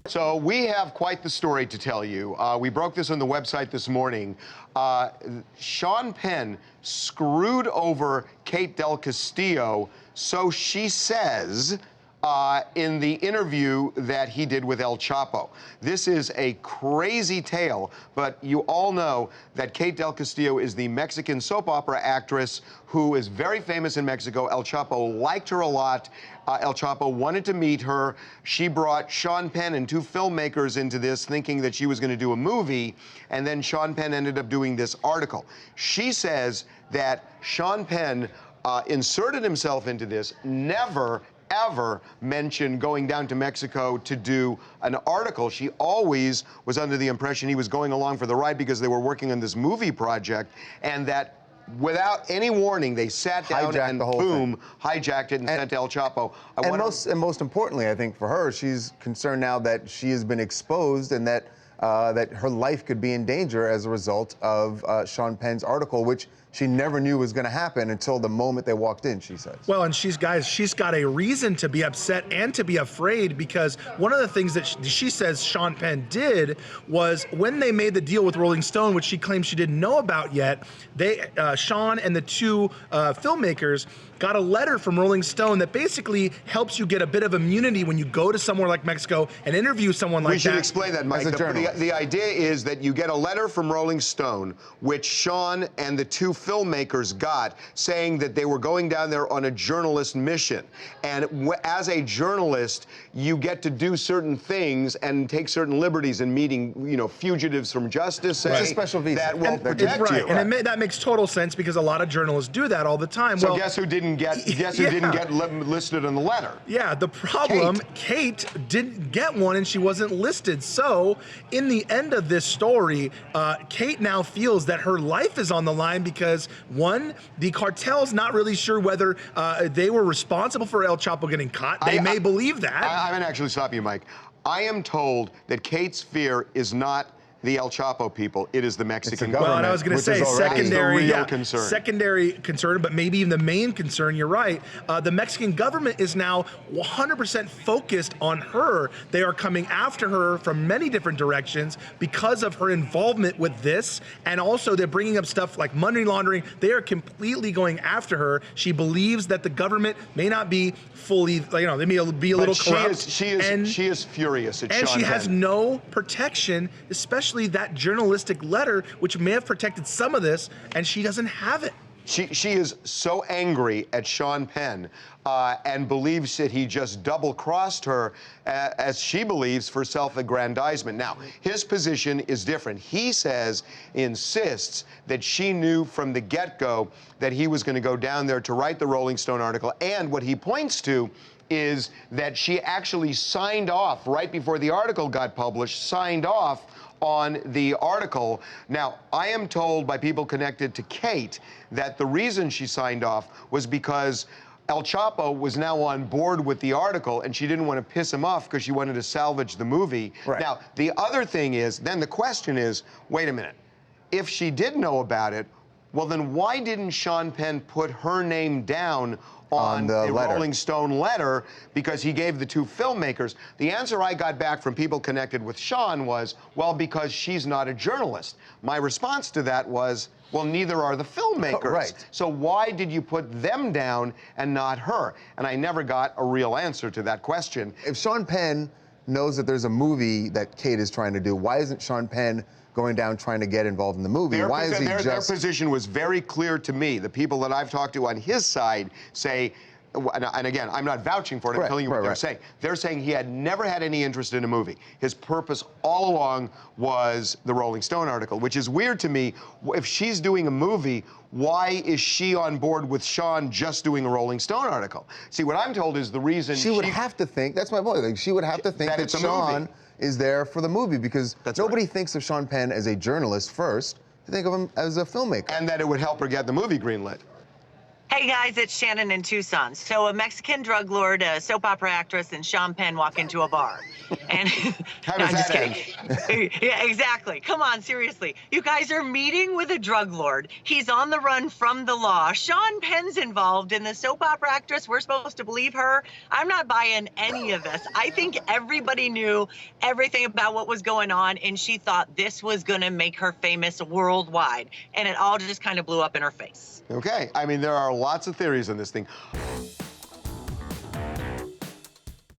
So we have quite the story to tell you. We broke this on the website this morning. Sean Penn screwed over Kate Del Castillo, so she says, in the interview that he did with El Chapo. This is a crazy tale, but you all know that Kate Del Castillo is the Mexican soap opera actress who is very famous in Mexico. El Chapo liked her a lot. El Chapo wanted to meet her. She brought Sean Penn and two filmmakers into this, thinking that she was going to do a movie, and then Sean Penn ended up doing this article. She says that Sean Penn inserted himself into this, never ever mentioned going down to Mexico to do an article. She always was under the impression he was going along for the ride because they were working on this movie project, and that without any warning, they sat down and boom, hijacked it and sent to El Chapo. And most importantly, I think for her, she's concerned now that she has been exposed and that that her life could be in danger as a result of Sean Penn's article, which she never knew was going to happen until the moment they walked in, she says. Well, and she's got a reason to be upset and to be afraid, because one of the things that she says Sean Penn did was when they made the deal with Rolling Stone, which she claims she didn't know about yet, Sean and the two filmmakers got a letter from Rolling Stone that basically helps you get a bit of immunity when you go to somewhere like Mexico and interview someone like that. We should explain that, Mike. The idea is that you get a letter from Rolling Stone, which Sean and the two filmmakers got, saying that they were going down there on a journalist mission. And as a journalist, you get to do certain things and take certain liberties in meeting, you know, fugitives from justice. It's a special visa that will protect you. And that makes total sense, because a lot of journalists do that all the time. So guess who didn't get listed in the letter? Yeah, the problem, Kate didn't get one and she wasn't listed. So in the end of this story, Kate now feels that her life is on the line because, one, the cartel's not really sure whether they were responsible for El Chapo getting caught. They may believe that. I'm going to actually stop you, Mike. I am told that Kate's fear is not the El Chapo people, it is the Mexican government. Well, and I was going to say secondary concern. Secondary concern, but maybe even the main concern, you're right. The Mexican government is now 100% focused on her. They are coming after her from many different directions because of her involvement with this, and also they're bringing up stuff like money laundering. They are completely going after her. She believes that the government may not be fully, you know, they may be a little corrupt. She is furious at Sean Penn. And she has no protection, especially that journalistic letter, which may have protected some of this, and she doesn't have it. She is so angry at Sean Penn and believes that he just double-crossed her, as she believes, for self-aggrandizement. Now, his position is different. He insists that she knew from the get-go that he was going to go down there to write the Rolling Stone article, and what he points to is that she actually signed off right before the article got published, signed off on the article. Now, I am told by people connected to Kate that the reason she signed off was because El Chapo was now on board with the article, and she didn't want to piss him off because she wanted to salvage the movie. Right. Now, the other thing is, then the question is, wait a minute, if she did know about it, well, then why didn't Sean Penn put her name down on the Rolling Stone letter, because he gave the two filmmakers? The answer I got back from people connected with Sean was, well, because she's not a journalist. My response to that was, well, neither are the filmmakers. Right. So why did you put them down and not her? And I never got a real answer to that question. If Sean Penn knows that there's a movie that Kate is trying to do, why isn't Sean Penn going down trying to get involved in the movie? Why is he just... Their position was very clear to me. The people that I've talked to on his side say, and again, I'm not vouching for it, I'm telling you what they're saying. They're saying he had never had any interest in a movie. His purpose all along was the Rolling Stone article, which is weird to me. If she's doing a movie, why is she on board with Sean just doing a Rolling Stone article? See, what I'm told is the reason she would have to think, that's my point, like, she would have to think that Sean is there for the movie, because nobody thinks of Sean Penn as a journalist first. They think of him as a filmmaker. And that it would help her get the movie greenlit. Hey guys, it's Shannon in Tucson. So a Mexican drug lord, a soap opera actress, and Sean Penn walk into a bar. And How no, does I'm just that kidding. Yeah, exactly. Come on, seriously. You guys are meeting with a drug lord. He's on the run from the law. Sean Penn's involved, and the soap opera actress, we're supposed to believe her. I'm not buying any of this. I think everybody knew everything about what was going on, and she thought this was going to make her famous worldwide. And it all just kind of blew up in her face. Okay, I mean, there are lots of theories on this thing.